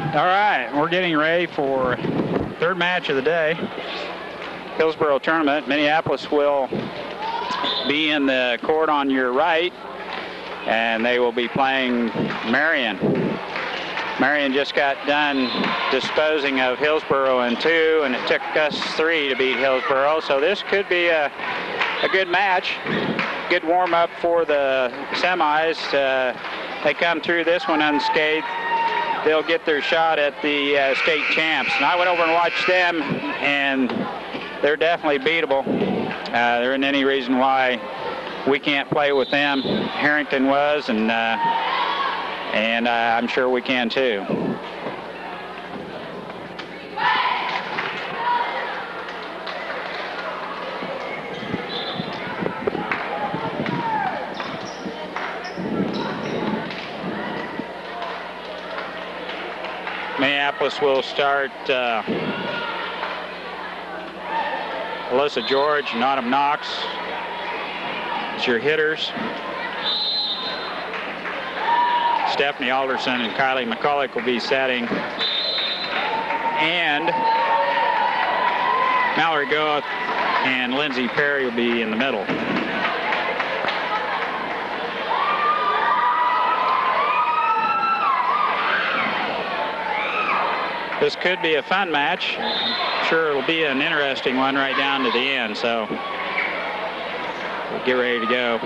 All right, we're getting ready for third match of the day. Hillsboro tournament. Minneapolis will be in the court on your right, and they will be playing Marian. Marian just got done disposing of Hillsboro in 2, and it took us 3 to beat Hillsboro, so this could be a good match. Good warm-up for the semis. They come through this one unscathed, they'll get their shot at the state champs. And I went over and watched them, and they're definitely beatable. There isn't any reason why we can't play with them. Harrington was, and I'm sure we can too. Minneapolis will start Alyssa George and Autumn Knox as your hitters. Stephanie Alderson and Kylie McCulloch will be setting. And Mallory Goeth and Lindsay Perry will be in the middle. This could be a fun match. I'm sure it'll be an interesting one right down to the end, so we'll get ready to go.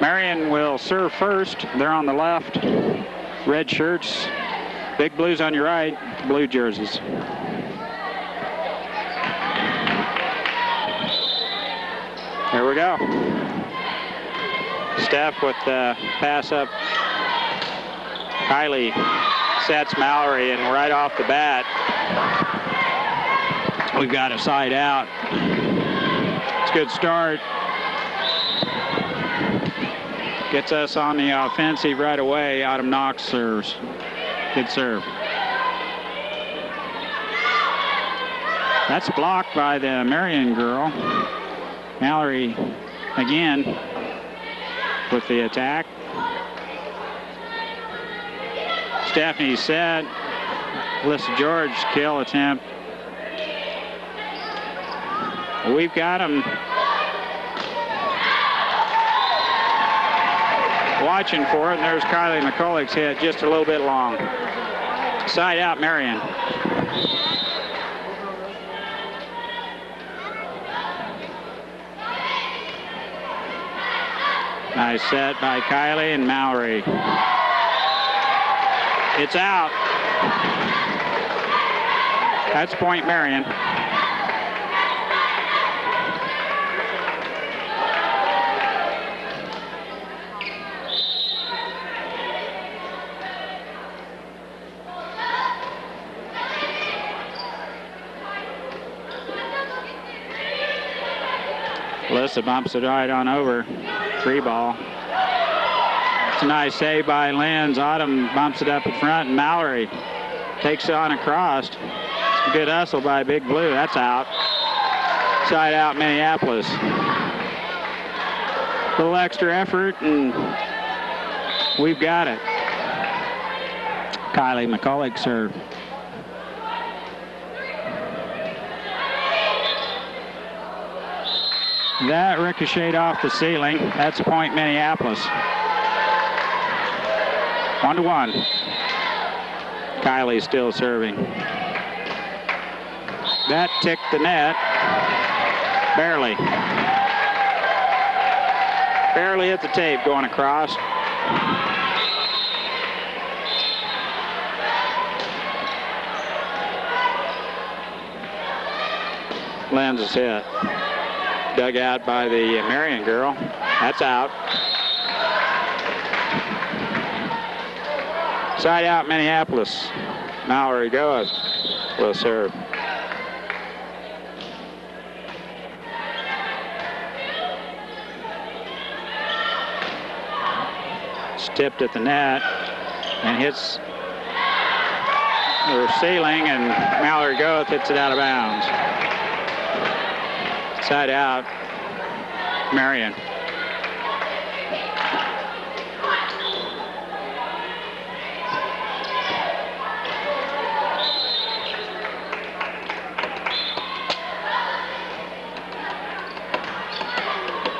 Marian will serve first. They're on the left. Red shirts. Big Blues on your right, blue jerseys. Here we go. Steph with the pass up. Kylie sets Mallory, and right off the bat, we've got a side out. It's a good start. Gets us on the offensive right away. Autumn Knox serves. Good serve. That's blocked by the Marian girl. Mallory again with the attack. Stephanie set. Alyssa George kill attempt. We've got them watching for it, and there's Kylie McCulloch's hit just a little bit long. Side out, Marian. Nice set by Kylie and Mallory. It's out. That's point Marian. Alyssa bumps it right on over. 3 ball. It's a nice save by Lenz. Autumn bumps it up in front, and Mallory takes it on across. It's a good hustle by Big Blue. That's out. Side out, Minneapolis. A little extra effort, and we've got it. Kylie McCulloch serve. That ricocheted off the ceiling. That's point Minneapolis. 1-1. Kylie still serving. That ticked the net. Barely. Barely hit the tape going across. Lenz is hit. Dug out by the Marian girl. That's out. Side out, Minneapolis. Mallory Goeth will serve. It's tipped at the net and hits or ceiling, and Mallory Goeth hits it out of bounds. Side out, Marian.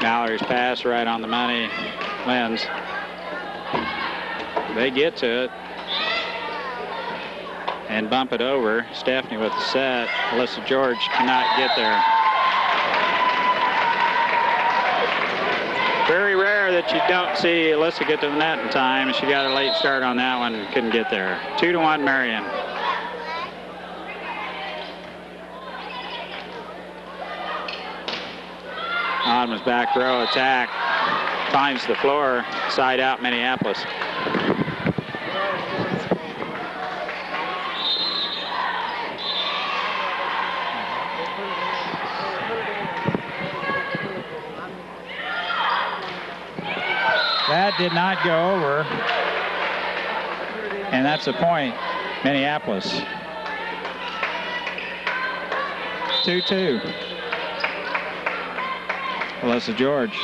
Mallory's pass right on the money. Lens. They get to it and bump it over. Stephanie with the set. Alyssa George cannot get there. Very rare that you don't see Alyssa get to the net in time. She got a late start on that one and couldn't get there. 2-1 Marian. Autumn's back row attack finds the floor. Side out Minneapolis. That did not go over, and that's a point, Minneapolis. 2-2. Alyssa George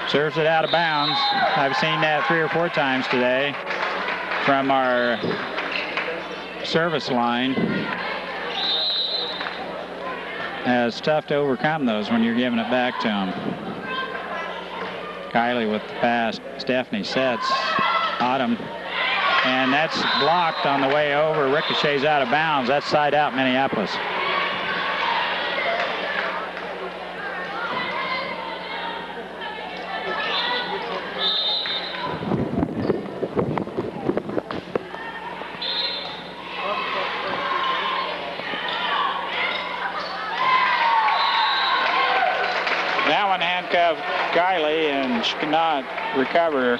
serves it out of bounds. I've seen that 3 or 4 times today from our service line. It's tough to overcome those when you're giving it back to them. Kylie with the pass. Stephanie sets. Autumn. And that's blocked on the way over. Ricochets out of bounds. That's side out Minneapolis. That one handcuffed Kylie, and she could not recover,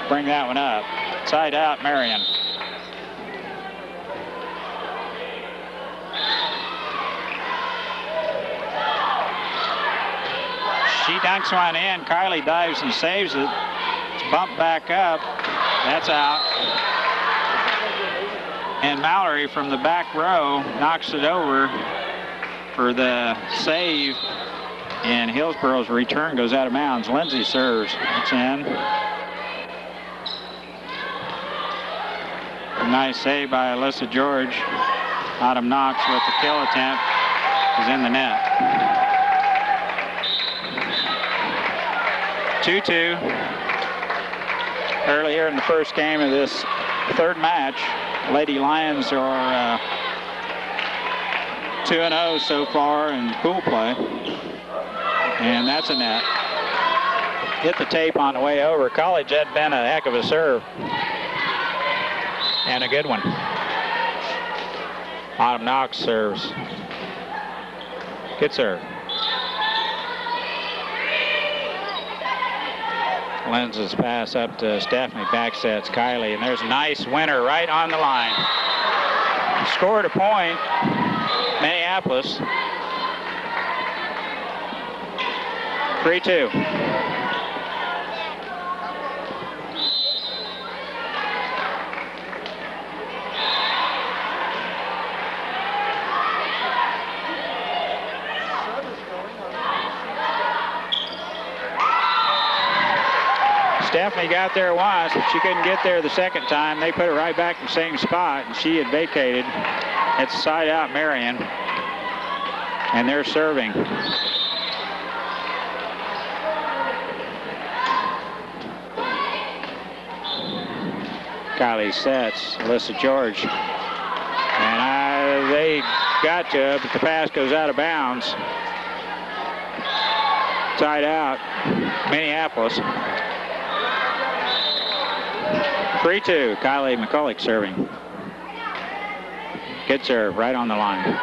bring that one up. Side out, Marian. She dunks one in. Kylie dives and saves it. It's bumped back up. That's out. And Mallory from the back row knocks it over for the save. And Hillsboro's return goes out of bounds. Lindsay serves. It's in. A nice save by Alyssa George. Autumn Knox with the kill attempt is in the net. 2-2. Earlier in the first game of this third match, Lady Lions are 2-0 so far in pool play. And that's a net. Hit the tape on the way over. College had been a heck of a serve. And a good one. Autumn Knox serves. Good serve. Lenz's pass up to Stephanie. Back sets Kylie. And there's a nice winner right on the line. Scored a point. Minneapolis. 3-2. Stephanie got there once, but she couldn't get there the second time. They put her right back in the same spot, and she had vacated. It's side out Marian, and they're serving. Kylie sets, Alyssa George. And they got to it, but the pass goes out of bounds. Side out, Minneapolis. 3-2, Kylie McCulloch serving. Good serve, right on the line.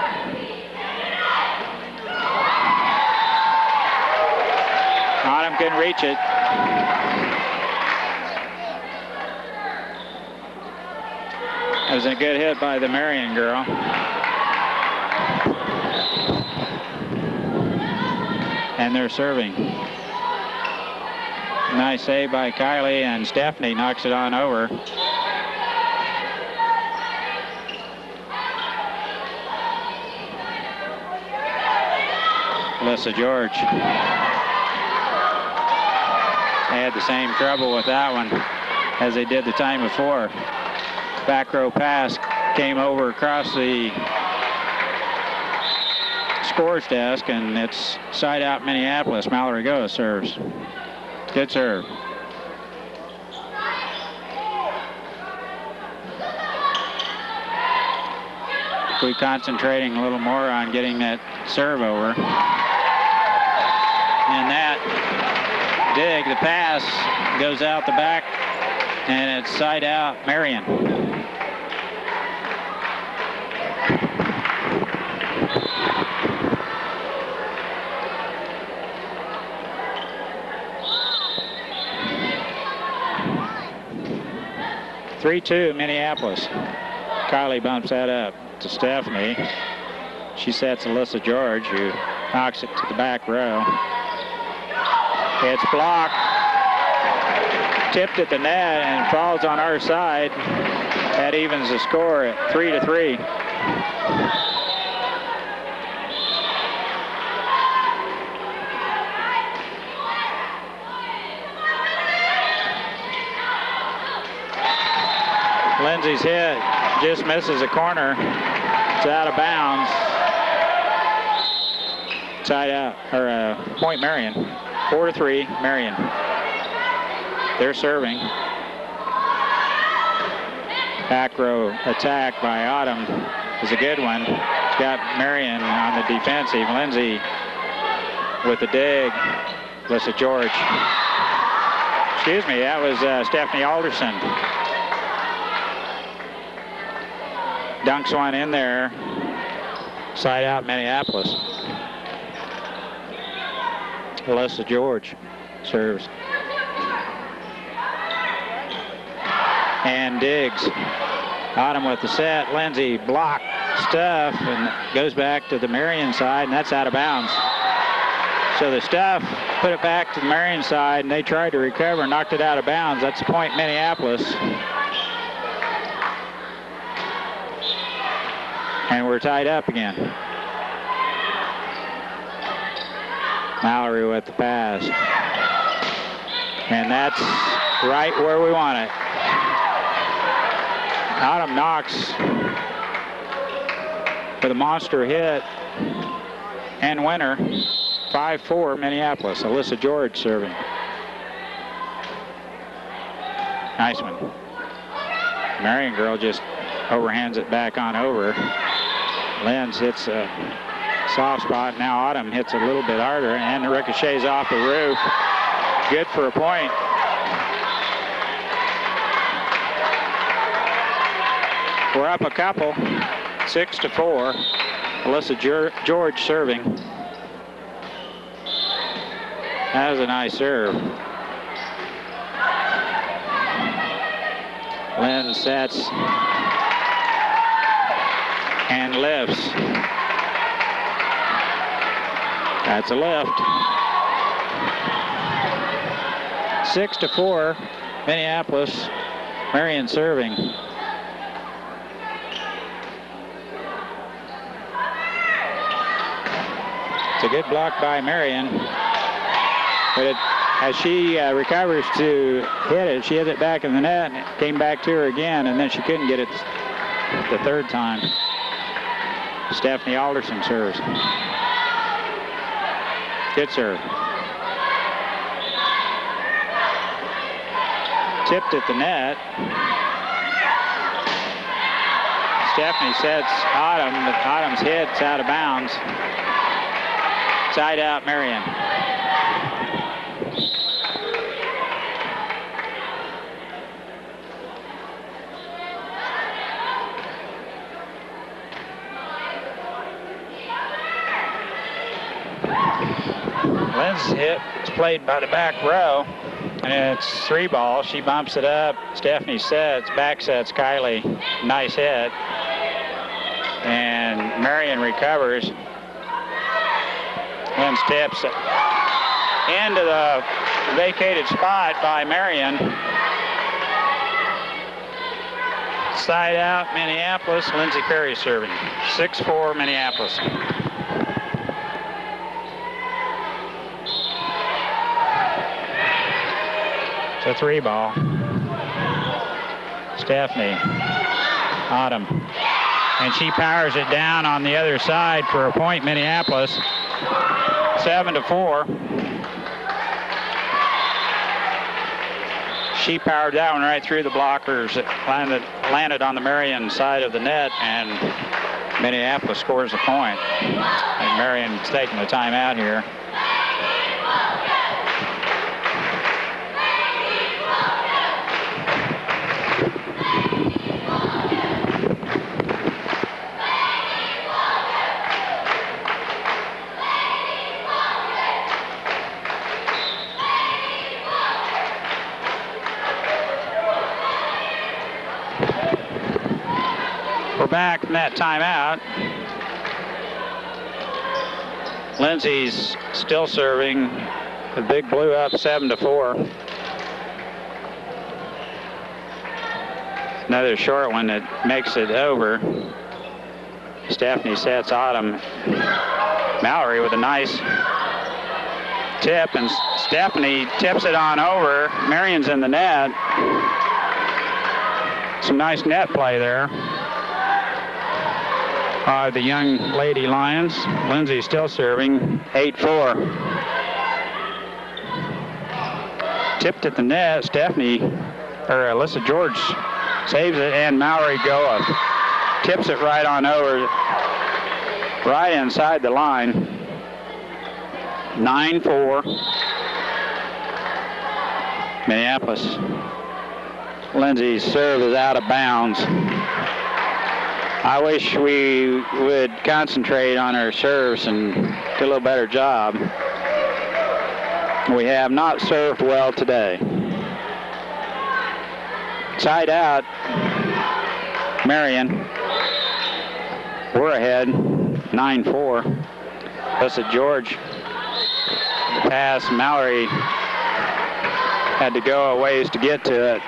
Autumn couldn't reach it. That was a good hit by the Marian girl. And they're serving. Nice save by Kylie, and Stephanie knocks it on over. Alyssa George. They had the same trouble with that one as they did the time before. Back row pass came over across the scores desk, and it's side out Minneapolis. Mallory goes, serves. Good serve. We're concentrating a little more on getting that serve over. And that dig, the pass goes out the back, and it's side out Marian. (3-2) Minneapolis. Kylie bumps that up to Stephanie. She sets Alyssa George, who knocks it to the back row. It's blocked, tipped at the net, and falls on our side. That evens the score at 3-3. Lindsay's hit just misses a corner. It's out of bounds. Side out, or point Marian. 4-3, Marian. They're serving. Back row attack by Autumn is a good one. It's got Marian on the defensive. Lindsay with the dig. Alyssa George. Excuse me, that was Stephanie Alderson. Dunks one in there. Side out Minneapolis. Alyssa George serves. And digs. Autumn with the set. Lindsay blocked stuff and goes back to the Marian side, and that's out of bounds. So the stuff put it back to the Marian side, and they tried to recover, knocked it out of bounds. That's point Minneapolis. And we're tied up again. Mallory with the pass. And that's right where we want it. Autumn Knox with a monster hit and winner. 5-4 Minneapolis. Alyssa George serving. Nice one. Marian girl just overhands it back on over. Lenz hits a soft spot. Now Autumn hits a little bit harder, and the ricochets off the roof. Good for a point. We're up a couple, 6-4. Alyssa George serving. That was a nice serve. Lynn sets and lifts. That's a lift. 6-4, Minneapolis. Marian serving. It's a good block by Marian, but as she recovers to hit it, she hit it back in the net, and it came back to her again, and then she couldn't get it the third time. Stephanie Alderson serves. Good serve. Tipped at the net. Stephanie sets Autumn, but Autumn's hit's out of bounds. Side out Marian. Lynn's hit is played by the back row, and it's 3-ball. She bumps it up. Stephanie sets, back sets Kylie. Nice hit. And Marian recovers. Lynn's tips into the vacated spot by Marian. Side out Minneapolis. Lindsay Perry serving. 6-4 Minneapolis. It's a 3 ball. Stephanie, Autumn, and she powers it down on the other side for a point, Minneapolis. 7-4. She powered that one right through the blockers. It landed on the Marian side of the net, and Minneapolis scores a point. And Marian's taking the timeout here. We're back from that timeout. Lindsay's still serving. The Big Blue up 7-4. Another short one that makes it over. Stephanie sets Autumn. Mallory with a nice tip, and Stephanie tips it on over. Marian's in the net. Some nice net play there. The young Lady Lions. Lindsay still serving, 8-4. Tipped at the net. Stephanie, or Alyssa George, saves it, and Mallory Goa tips it right on over, right inside the line. 9-4. Minneapolis. Lindsay's serve is out of bounds. I wish we would concentrate on our serves and do a little better job. We have not served well today. Side out, Marian. We're ahead, 9-4. Alyssa George pass. Mallory had to go a ways to get to it.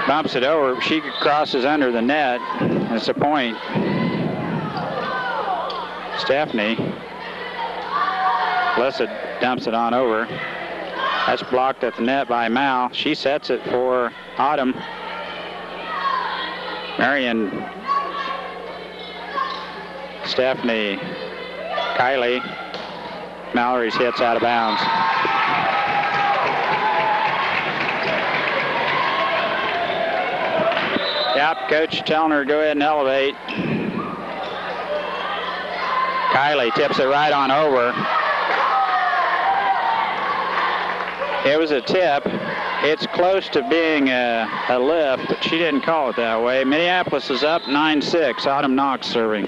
Bumps it over. She crosses under the net. It's a point. Stephanie. Alyssa dumps it on over. That's blocked at the net by Mal. She sets it for Autumn. Marian. Stephanie. Kylie. Mallory's hits out of bounds. Yep, coach telling her to go ahead and elevate. Kylie tips it right on over. It was a tip. It's close to being a lift, but she didn't call it that way. Minneapolis is up 9-6. Autumn Knox serving.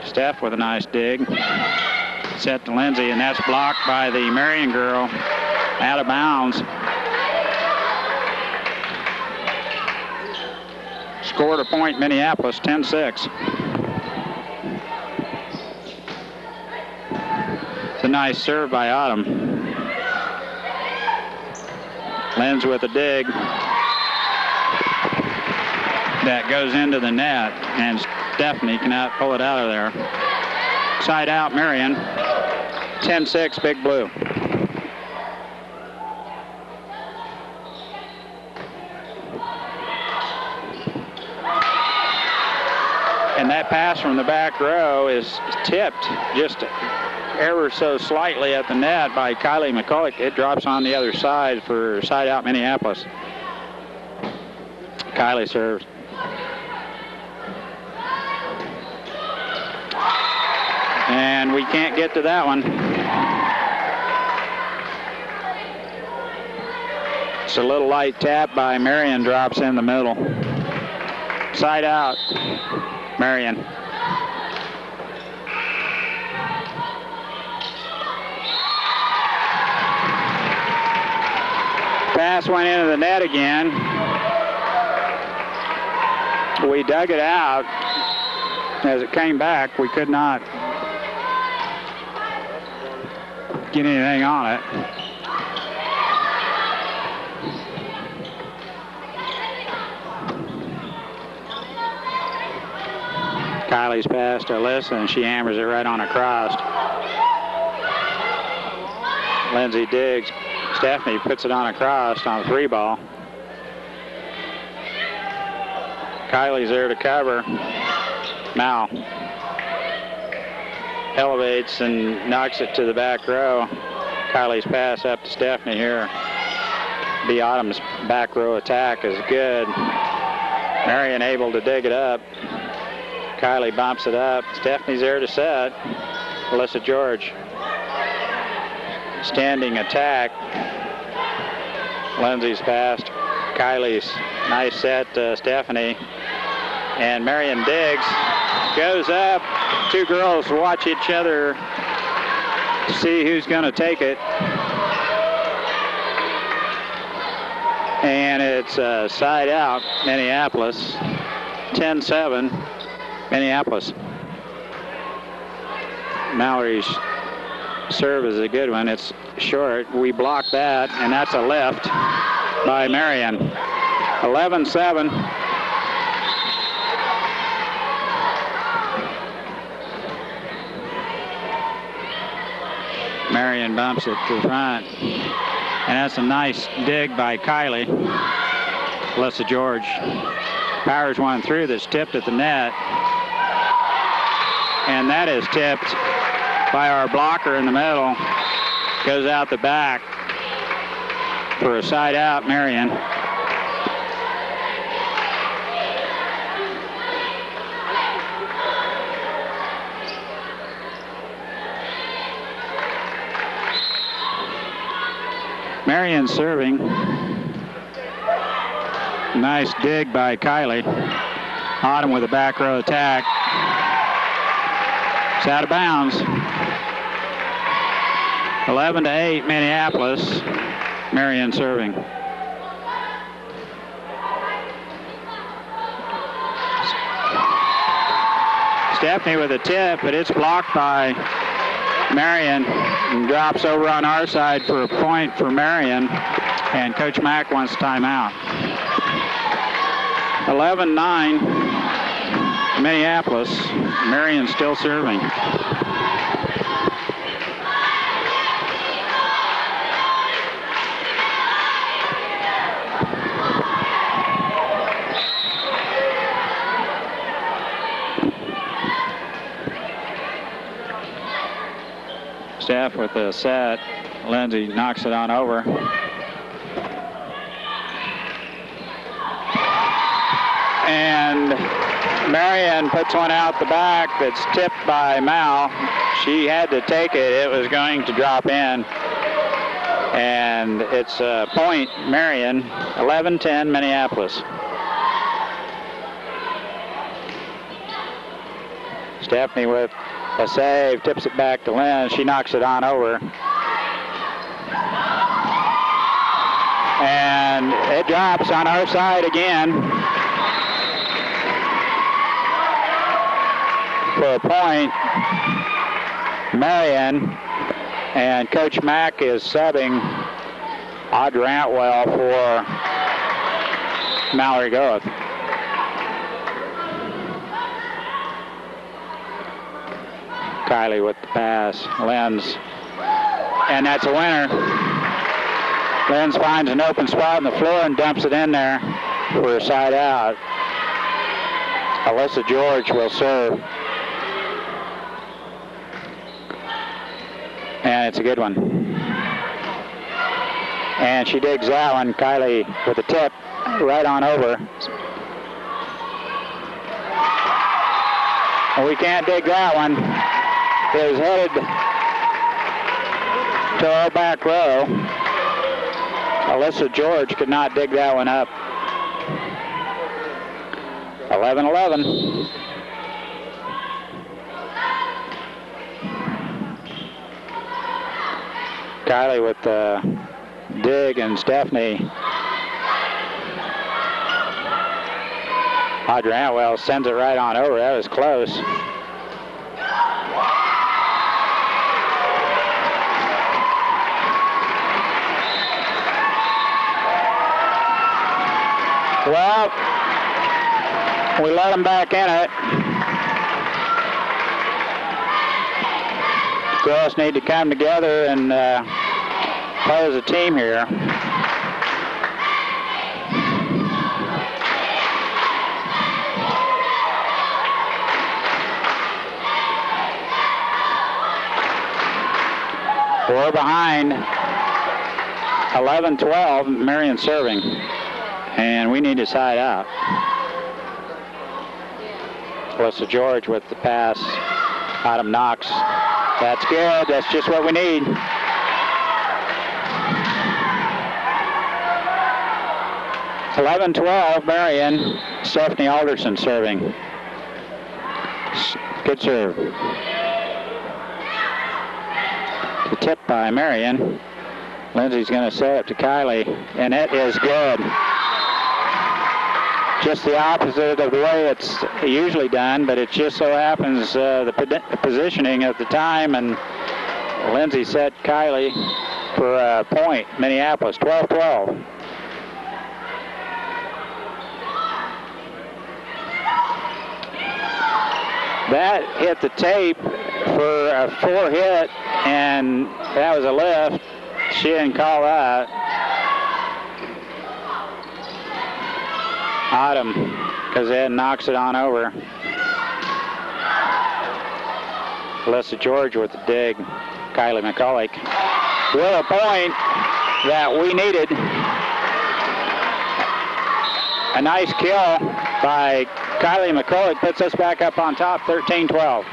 Steph with a nice dig. Set to Lindsay, and that's blocked by the Marian girl. Out of bounds. Scored a point, Minneapolis, 10-6. It's a nice serve by Autumn. Linz with a dig. That goes into the net, and Stephanie cannot pull it out of there. Side out, Marian. 10-6, Big Blue. And that pass from the back row is tipped just ever so slightly at the net by Kylie McCulloch. It drops on the other side for side out Minneapolis. Kylie serves. And we can't get to that one. It's a little light tap by Marian, drops in the middle. Side out, Marian. Pass went into the net again. We dug it out. As it came back, we could not get anything on it. Kylie's pass to Alyssa, and she hammers it right on across. Lindsay digs. Stephanie puts it on across on a 3-ball. Kylie's there to cover. Mal elevates and knocks it to the back row. Kylie's pass up to Stephanie here. B. Autumn's back row attack is good. Marian able to dig it up. Kylie bumps it up. Stephanie's there to set. Alyssa George. Standing attack. Lindsay's passed. Kylie's nice set to Stephanie. And Marian digs. Goes up. Two girls watch each other to see who's going to take it. And it's side out, Minneapolis. 10-7, Minneapolis. Mallory's serve is a good one. It's short. We block that, and that's a lift by Marian. 11-7. Marian bumps it to the front. And that's a nice dig by Kylie. Alyssa George powers one through that's tipped at the net. And that is tipped by our blocker in the middle. Goes out the back for a side out, Marian. Marian serving. Nice dig by Kylie. Autumn with a back row attack. It's out of bounds. 11-8 Minneapolis. Marian serving. Stephanie with a tip, but it's blocked by Marian, and drops over on our side for a point for Marian, and Coach Mack wants timeout. 11-9 Minneapolis. Marian still serving. Steph with a set. Lindsay knocks it on over. And Marian puts one out the back that's tipped by Mal. She had to take it. It was going to drop in. And it's a point, Marian. 11-10 Minneapolis. Stephanie with a save, tips it back to Lynn. She knocks it on over. And it drops on our side again for a point. Marian, and Coach Mack is subbing Audra Antwell for Mallory Goeth. Kylie with the pass. Lenz. And that's a winner. Lenz finds an open spot on the floor and dumps it in there for a side out. Alyssa George will serve. And it's a good one. And she digs that one. Kylie with a tip right on over. We can't dig that one. It was headed to our back row. Alyssa George could not dig that one up. 11-11. Kylie with the dig, and Stephanie. Audra Antwell sends it right on over. That was close. Well, we let them back in it. Girls need to come together and play as a team here. We're behind 11-12, Marian serving, and we need to side out. Alyssa George with the pass. Autumn Knox. That's good. That's just what we need. It's 11-12, Marian. Stephanie Alderson serving. Good serve. The tip by Marian. Lindsay's going to set it to Kylie, and it is good. Just the opposite of the way it's usually done, but it just so happens the positioning at the time, and Lindsay set Kylie for a point. Minneapolis, 12-12. That hit the tape for a 4 hit, and that was a lift. She didn't call that. Autumn goes ahead and knocks it on over. Alyssa George with the dig. Kylie McCulloch with a point that we needed. A nice kill by Kylie McCulloch puts us back up on top, 13-12.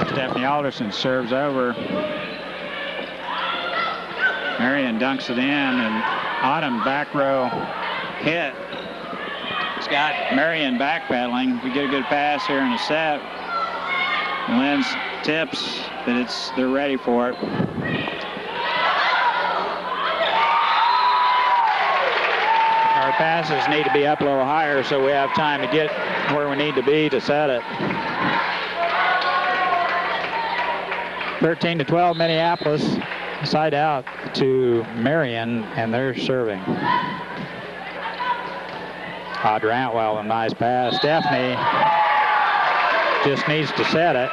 Stephanie Alderson serves over. Marian dunks it in, and Autumn back row hit. It's got Marian backpedaling. We get a good pass here in the set. Lynn's tips, but they're ready for it. Our passes need to be up a little higher so we have time to get where we need to be to set it. 13-12 Minneapolis. Side out to Marian, and they're serving. Audra Antwell, a nice pass. Stephanie just needs to set it.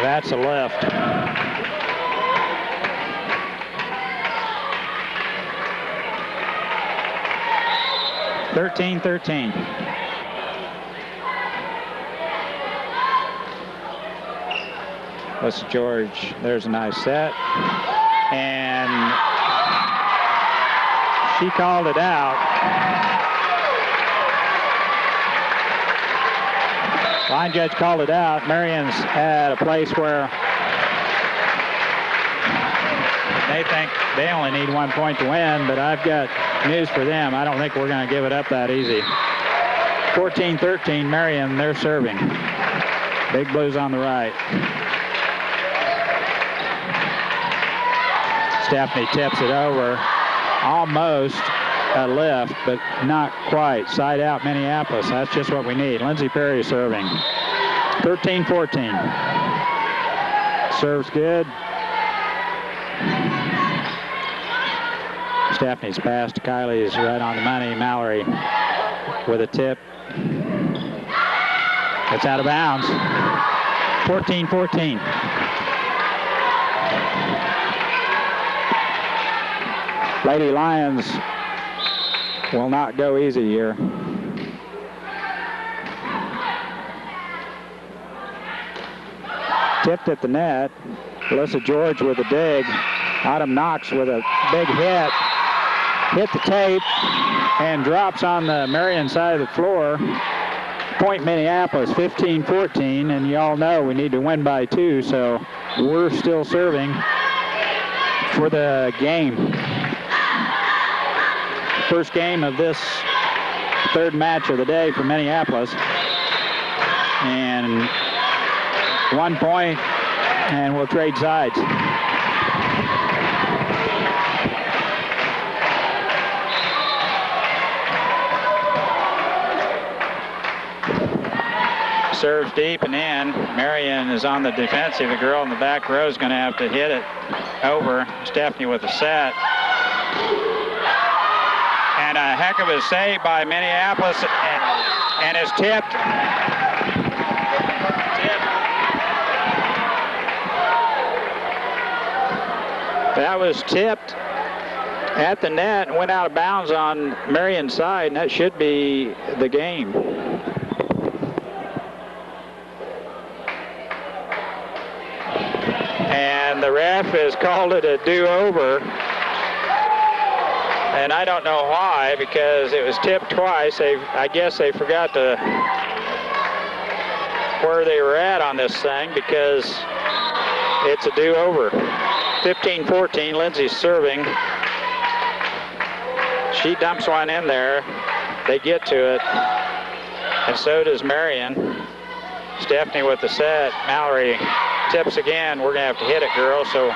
That's a lift. (13-13). Alyssa George, there's a nice set. And she called it out. Line judge called it out. Marian's at a place where they think they only need 1 point to win, but I've got news for them. I don't think we're going to give it up that easy. 14-13, Marian, they're serving. Big Blues on the right. Stephanie tips it over. Almost a lift, but not quite. Side out Minneapolis. That's just what we need. Lindsay Perry serving. 13-14. Serves good. Stephanie's pass to Kylie is right on the money. Mallory with a tip. It's out of bounds. 14-14. Lady Lions will not go easy here. Tipped at the net. Alyssa George with a dig. Autumn Knox with a big hit. Hit the tape and drops on the Marian side of the floor. Point Minneapolis, 15-14, and you all know we need to win by 2, so we're still serving for the game. First game of this third match of the day for Minneapolis. And 1 point, and we'll trade sides. Serves deep and in. Marian is on the defensive. The girl in the back row is going to have to hit it over. Stephanie with a set. And a heck of a save by Minneapolis, and it's tipped. That was tipped at the net and went out of bounds on Marian's side, and that should be the game. And the ref has called it a do-over. And I don't know why, because it was tipped twice. I guess they forgot where they were at on this thing, because it's a do-over. 15-14, Lindsay's serving. She dumps one in there. They get to it, and so does Marian. Stephanie with the set. Mallory tips again. We're going to have to hit it, girl. So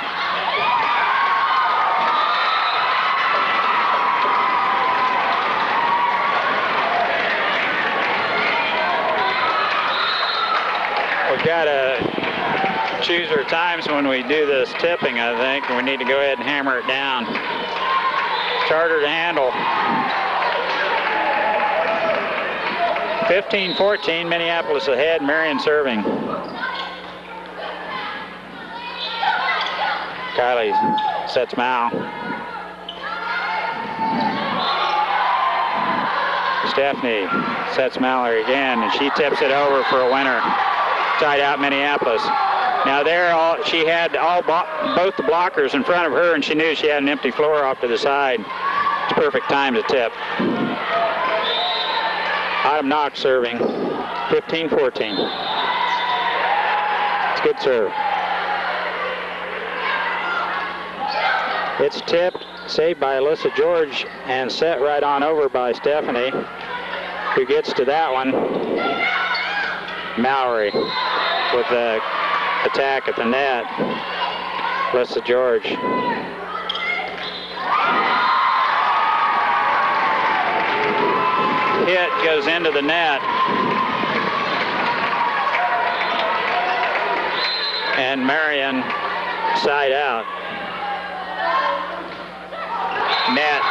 we've got to choose our times when we do this tipping, I think. We need to go ahead and hammer it down. It's harder to handle. 15-14, Minneapolis ahead, Marian serving. Kylie sets Mal. Stephanie sets Mallory again, and she tips it over for a winner. Tied out Minneapolis. Now she had both the blockers in front of her, and she knew she had an empty floor off to the side. It's perfect time to tip. Autumn Knox serving. 15-14. It's a good serve. It's tipped, saved by Alyssa George, and set right on over by Stephanie, who gets to that one. Mallory with the attack at the net. Alyssa George. Hit goes into the net. And Marian side out. Net.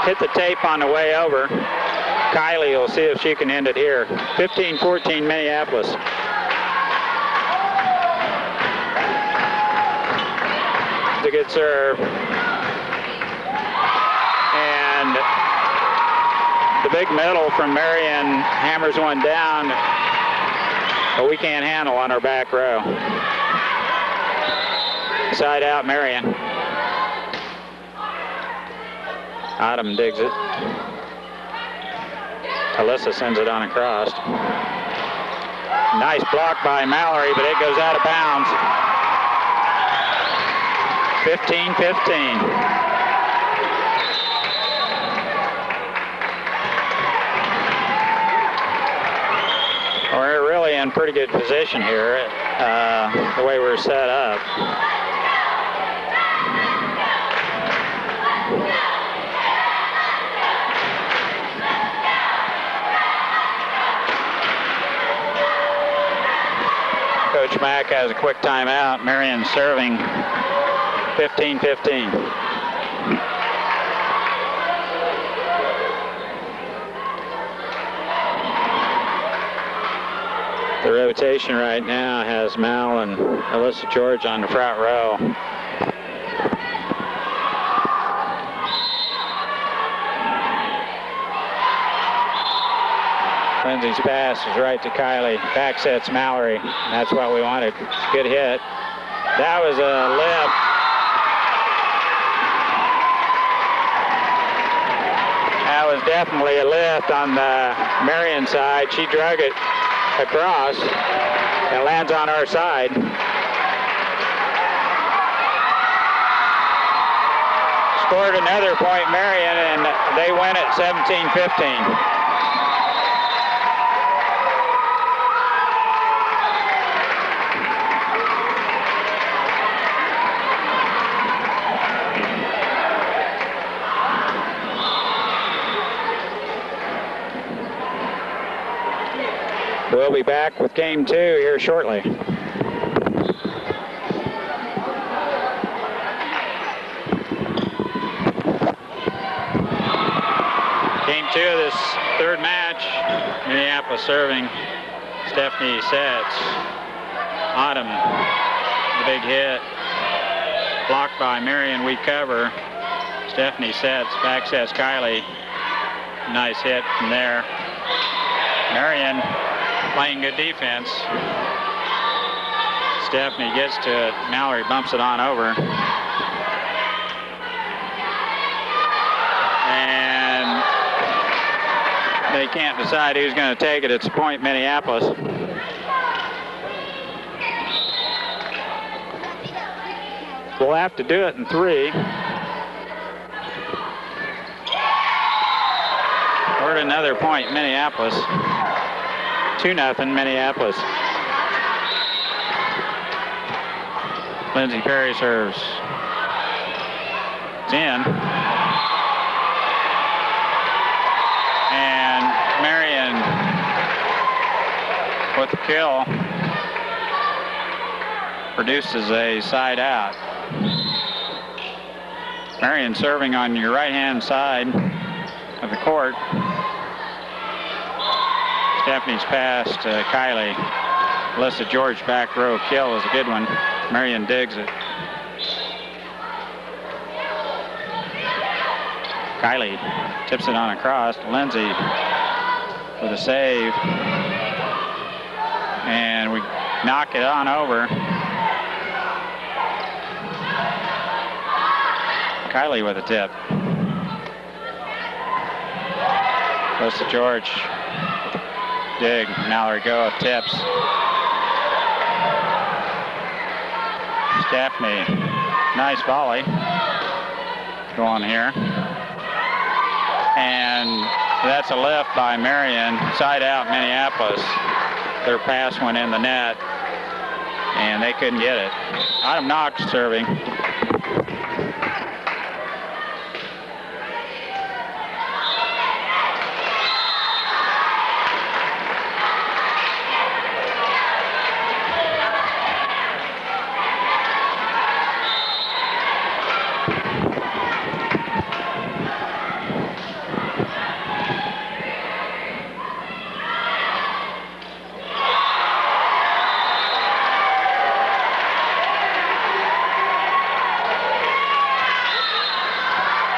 Hit the tape on the way over. Kylie will see if she can end it here. 15-14 Minneapolis. It's a good serve. And the big middle from Marian hammers one down, but we can't handle on our back row. Side out Marian. Autumn digs it. Alyssa sends it on across. Nice block by Mallory, but it goes out of bounds. 15-15. We're really in pretty good position here, the way we're set up. Coach Mack has a quick timeout. Marian serving. 15-15. The rotation right now has Mal and Alyssa George on the front row. Lindsay's pass is right to Kylie. Back sets Mallory. That's what we wanted. Good hit. That was a lift. That was definitely a lift on the Marian side. She drug it across and lands on our side. Scored another point, Marian, and they win it 17-15. We'll be back with game 2 here shortly. match. Minneapolis serving. Stephanie sets. Autumn, the big hit. Blocked by Marian, we cover. Stephanie sets, back sets Kylie. Nice hit from there. Marian playing good defense. Stephanie gets to it. Mallory bumps it on over. And they can't decide who's going to take it. It's a point, Minneapolis. We'll have to do it in 3. We're at another point, Minneapolis. 2-0, Minneapolis. Lindsay Perry serves. It's in. And Marian with the kill produces a side out. Marian serving on your right-hand side of the court. Stephanie's pass to Kylie. Alyssa George back row kill is a good one. Marian digs it. Kylie tips it on across. Lindsay with a save. And we knock it on over. Kylie with a tip. Alyssa George. Dig. Mallory go tips. Stephanie. Nice volley. Go on here. And that's a lift by Marian. Side out Minneapolis. Their pass went in the net. And they couldn't get it. Autumn Knox serving.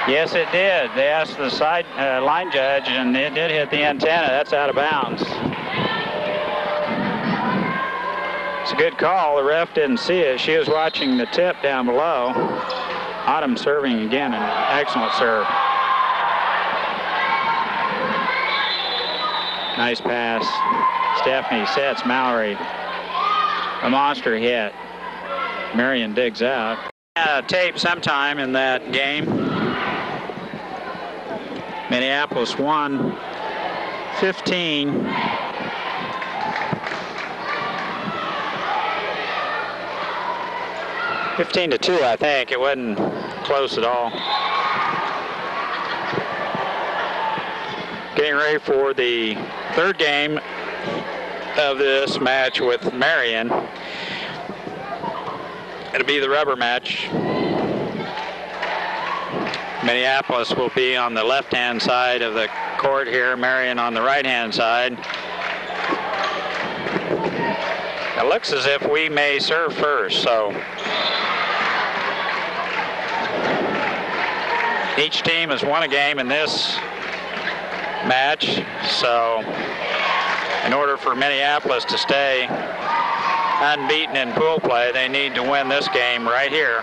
Yes, it did. They asked the side line judge, and it did hit the antenna. That's out of bounds. It's a good call. The ref didn't see it. She was watching the tip down below. Autumn serving again, an excellent serve. Nice pass. Stephanie sets Mallory. A monster hit. Marian digs out. Tape sometime in that game. Minneapolis won 15. to 2, I think. It wasn't close at all. Getting ready for the third game of this match with Marian. It'll be the rubber match. Minneapolis will be on the left-hand side of the court here, Marian on the right-hand side. It looks as if we may serve first, so each team has won a game in this match, so in order for Minneapolis to stay unbeaten in pool play, they need to win this game right here.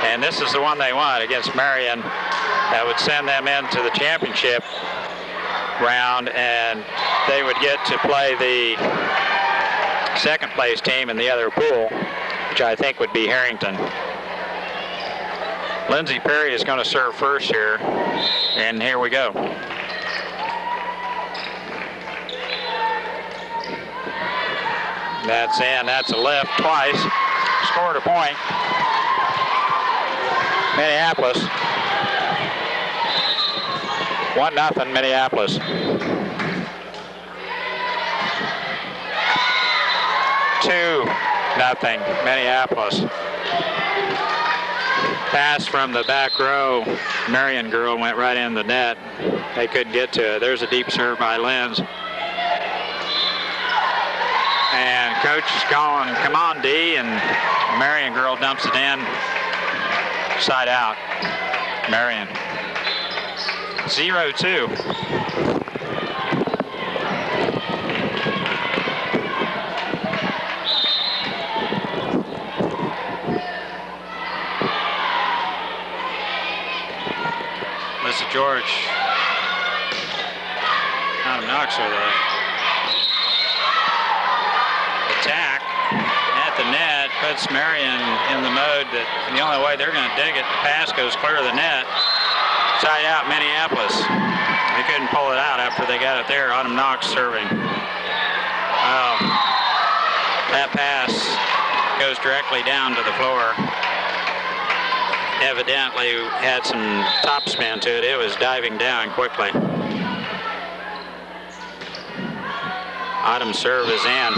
And this is the one they want against Marian. That would send them into the championship round, and they would get to play the second place team in the other pool, which I think would be Harrington. Lindsay Perry is going to serve first here, and here we go. That's in. That's a lift twice. Scored a point. Minneapolis. 1-0 Minneapolis. 2-0 Minneapolis. Pass from the back row. Marian girl went right in the net. They couldn't get to it. There's a deep serve by Lenz. And coach is calling, come on, D, and Marian girl dumps it in. Side out. Marian. 0-2. George. Adam Knox with a attack at the net, puts Marian in the mode that the only way they're going to dig it, the pass goes clear of the net. Side out Minneapolis. They couldn't pull it out after they got it there. Adam Knox serving. Oh, that pass goes directly down to the floor. Evidently had some top spin to it. It was diving down quickly. Autumn's serve is in.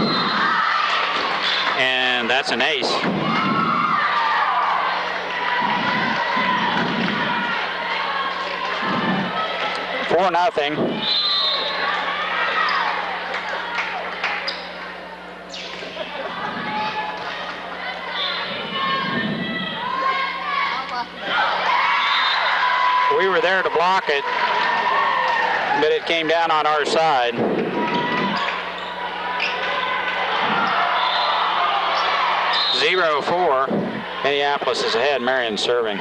And that's an ace. Four nothing. We were there to block it, but it came down on our side. (0-4). Minneapolis is ahead. Marian serving.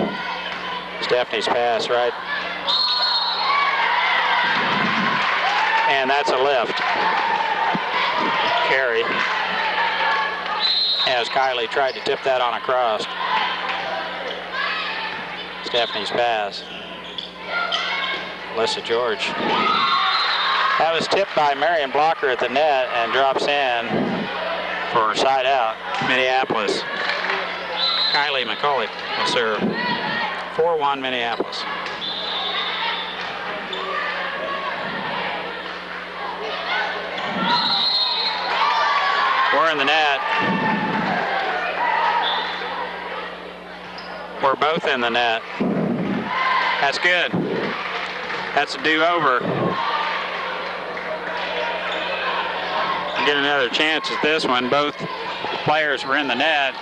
Stephanie's pass right. And that's a lift. Carry. As Kylie tried to tip that on across. Stephanie's pass. Alyssa George. That was tipped by Marian Blocker at the net and drops in for side out. Minneapolis. Kylie McCulloch will serve. 4-1 Minneapolis. We're in the net. We're both in the net. That's good. That's a do-over. Get another chance at this one. Both players were in the net.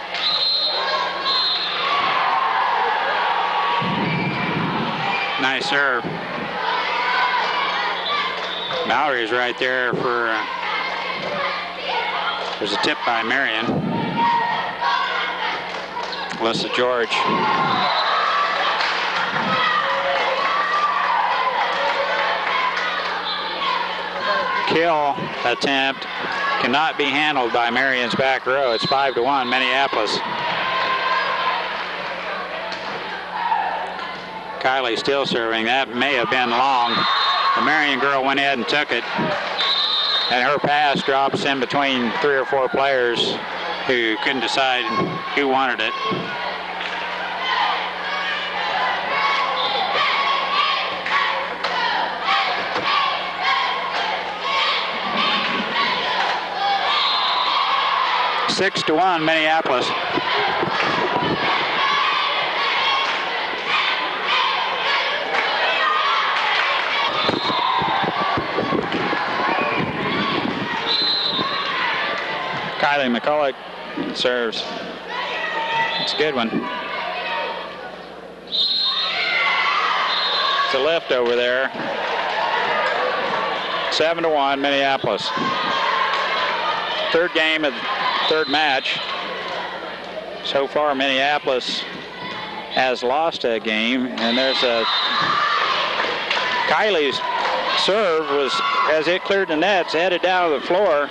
Nice serve. Mallory's right there for... there's a tip by Marian. Alyssa George. Kill attempt cannot be handled by Marian's back row. It's 5-1 Minneapolis. Kylie still serving. That may have been long. The Marian girl went ahead and took it. And her pass drops in between 3 or 4 players who couldn't decide who wanted it. Six to 1 Minneapolis. Kylie McCulloch serves. It's a good one. It's a lift over there. 7-1 Minneapolis. Third game of the third match. So far Minneapolis has lost a game, and there's a Kylie's serve was, as it cleared the nets, headed down to the floor.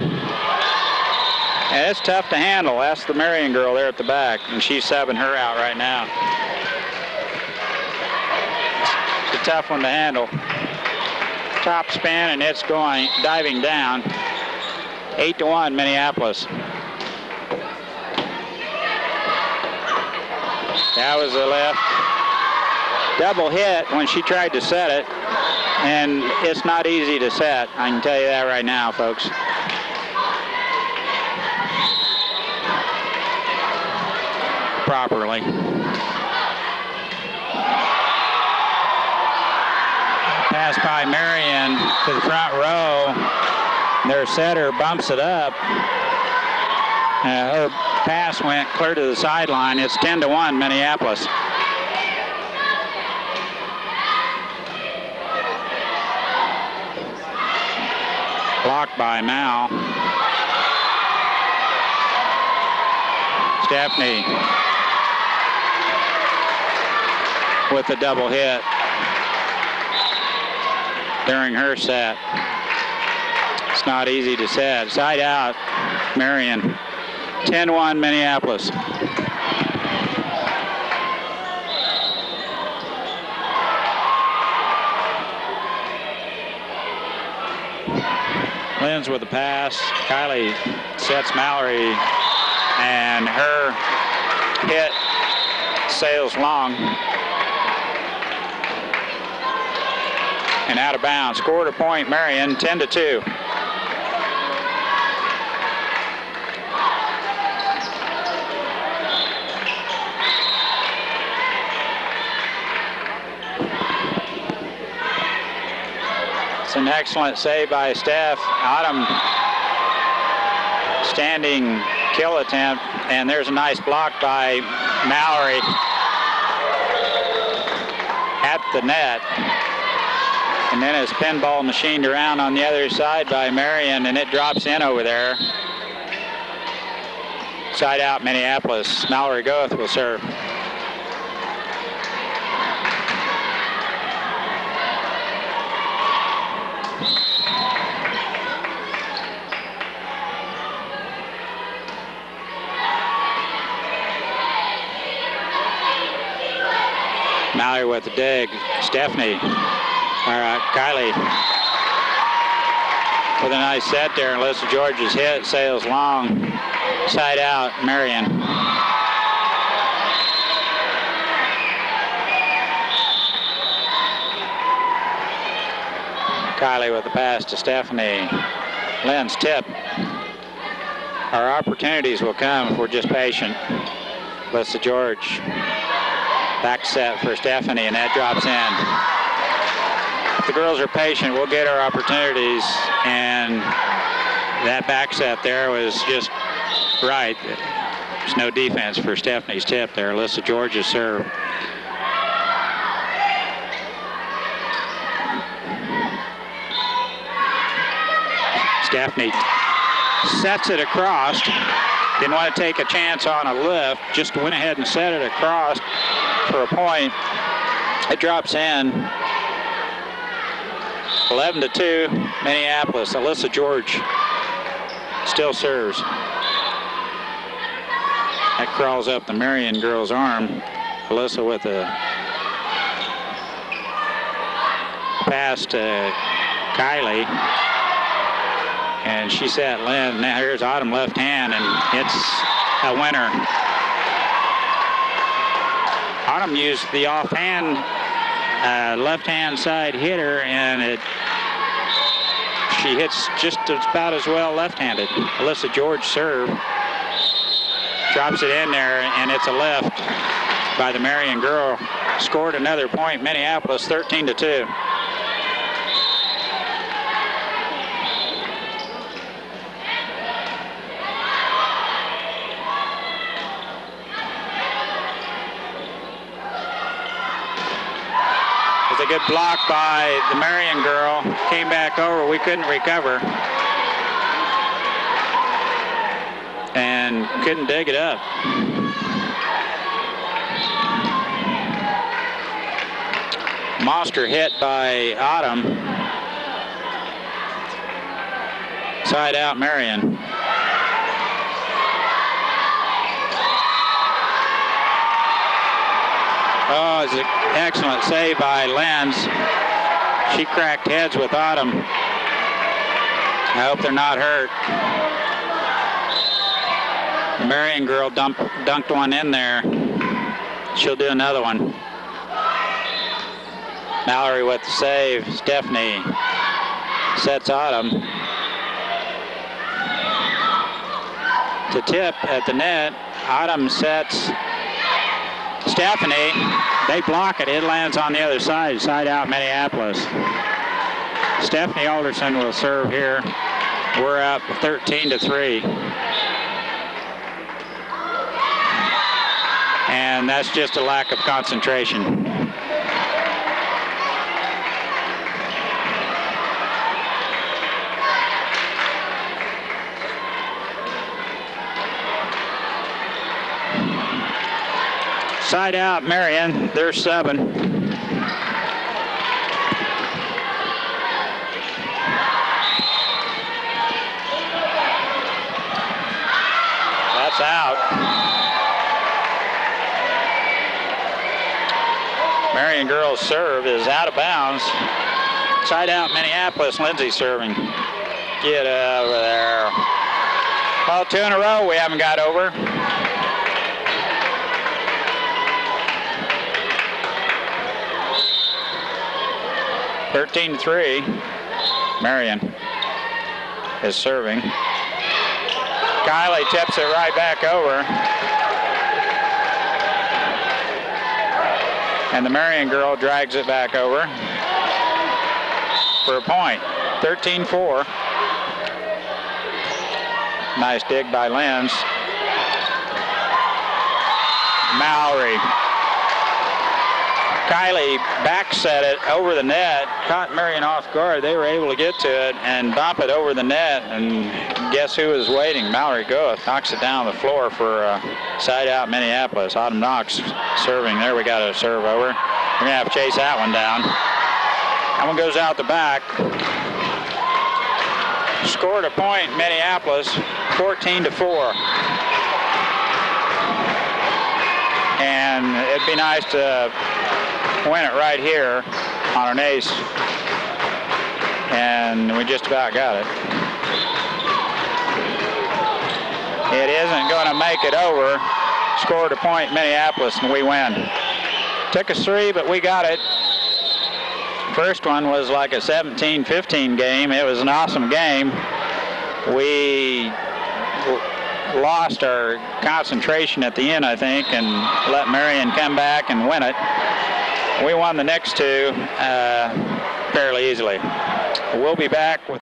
And it's tough to handle. That's the Marian girl there at the back, and she's subbing her out right now. It's a tough one to handle. Top spin, and it's going diving down. 8-1 Minneapolis. That was a lift. Double hit when she tried to set it, and it's not easy to set. I can tell you that right now, folks. Properly. pass by Marian to the front row. Their setter bumps it up. Her pass went clear to the sideline. It's 10-1 Minneapolis. Blocked by Mal. Stephanie with a double hit during her set. It's not easy to set. Side out, Marian. 10-1 Minneapolis. Lynn's with the pass. Kylie sets Mallory, and her hit sails long and out of bounds. Scored a point, Marian, 10-2. It's an excellent save by Steph. Autumn standing kill attempt, and there's a nice block by Mallory at the net. And then it's pinball machined around on the other side by Marian, and it drops in over there. Side out Minneapolis. Mallory Goeth will serve. Mallory with the dig. Stephanie, Kylie with a nice set there. Alyssa George's hit sails long. Side out, Marian. Kylie with the pass to Stephanie. Lynn's tip. Our opportunities will come if we're just patient. Alyssa George. Back set for Stephanie, and that drops in. If the girls are patient, we'll get our opportunities, and that back set there was just right. There's no defense for Stephanie's tip there. Alyssa George's serve. Stephanie sets it across. Didn't want to take a chance on a lift, just went ahead and set it across for a point. It drops in. 11-2 Minneapolis. Alyssa George still serves. That crawls up the Marian girl's arm. Alyssa with a pass to Kylie. And she set Lynn. Now here's Autumn left hand, and it's a winner. Autumn used the offhand left-hand side hitter, and she hits just about as well left-handed. Alyssa George serve. Drops it in there, and it's a lift by the Marian girl. Scored another point, Minneapolis, 13-2. A good block by the Marian girl. Came back over. We couldn't recover. And couldn't dig it up. Monster hit by Autumn. Side out Marian. Oh, it's an excellent save by Lenz. She cracked heads with Autumn. I hope they're not hurt. The Marian girl dunked one in there. She'll do another one. Mallory with the save. Stephanie sets Autumn. To tip at the net. Autumn sets Stephanie, they block it. It lands on the other side. Side out Minneapolis. Stephanie Alderson will serve here. We're up 13-3. And that's just a lack of concentration. Side out Marian, they're 7. That's out. Marian girls serve is out of bounds. Side out Minneapolis, Lindsay serving. Get over there. Well, 2 in a row we haven't got over. (13-3). Marian is serving. Kylie tips it right back over. And the Marian girl drags it back over for a point. 13-4. Nice dig by Lenz. Mallory. Kylie back set it over the net, caught Marian off guard. They were able to get to it and bump it over the net, and guess who was waiting? Mallory Goeth knocks it down the floor for side out Minneapolis. Autumn Knox serving. There we got a serve over. We're going to have to chase that one down. That one goes out the back. Scored a point, Minneapolis, 14-4. And it'd be nice to win it right here on an ace, and we just about got it. It isn't going to make it over. Scored a point Minneapolis, and we win. Took us 3, but we got it. First one was like a 17-15 game. It was an awesome game. We lost our concentration at the end, I think, and let Marian come back and win it. We won the next 2 fairly easily. We'll be back with